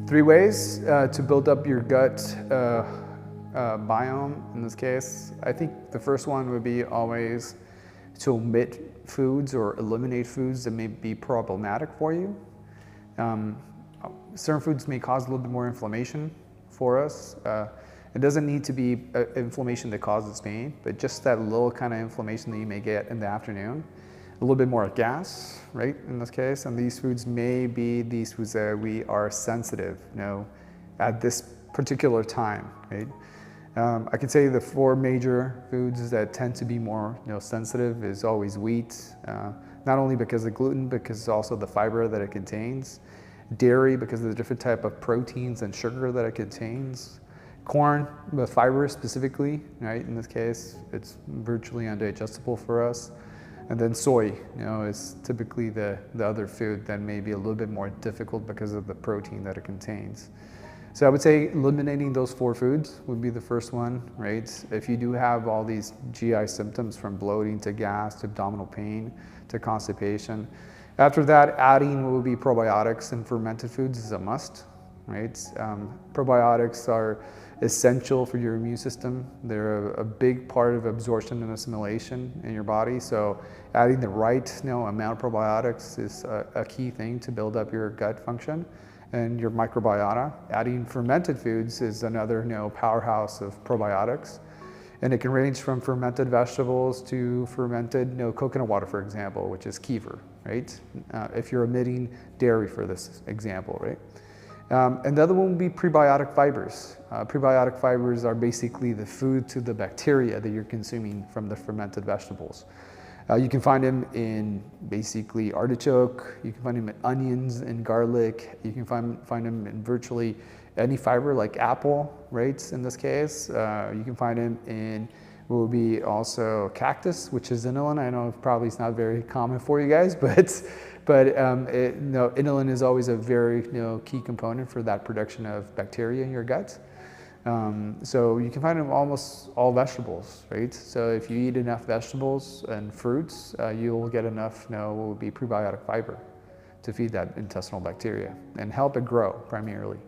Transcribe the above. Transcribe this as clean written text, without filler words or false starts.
3 ways to build up your gut biome in this case. I think the first one would be always to omit foods or eliminate foods that may be problematic for you. Certain foods may cause a little bit more inflammation for us. It doesn't need to be inflammation that causes pain, but just that little kind of inflammation that you may get in the afternoon. A little bit more gas, right, in this case, and these foods may be these foods that we are sensitive, at this particular time, right? I could say the 4 major foods that tend to be more, sensitive is always wheat, not only because of gluten, because also the fiber that it contains. Dairy, because of the different type of proteins and sugar that it contains. Corn, the fiber specifically, right? In this case, it's virtually undigestible for us. And then soy, is typically the other food that may be a little bit more difficult because of the protein that it contains. So I would say eliminating those 4 foods would be the first one, right? If you do have all these GI symptoms from bloating to gas to abdominal pain to constipation, after that, adding what would be probiotics and fermented foods is a must, right? Probiotics are essential for your immune system. They're a big part of absorption and assimilation in your body. So adding the right amount of probiotics is a key thing to build up your gut function and your microbiota. Adding fermented foods is another powerhouse of probiotics. And it can range from fermented vegetables to fermented coconut water, for example, which is kefir, right? If you're omitting dairy for this example, right? And the other one would be prebiotic fibers. Prebiotic fibers are basically the food to the bacteria that you're consuming from the fermented vegetables. You can find them in basically artichoke, you can find them in onions and garlic, you can find them in virtually any fiber like apple, right, in this case. You can find them in what would be also cactus, which is inulin. I know probably it's not very common for you guys, but inulin is always a very key component for that production of bacteria in your gut. So you can find them in almost all vegetables, right? So if you eat enough vegetables and fruits, you'll get enough what would be prebiotic fiber to feed that intestinal bacteria and help it grow primarily.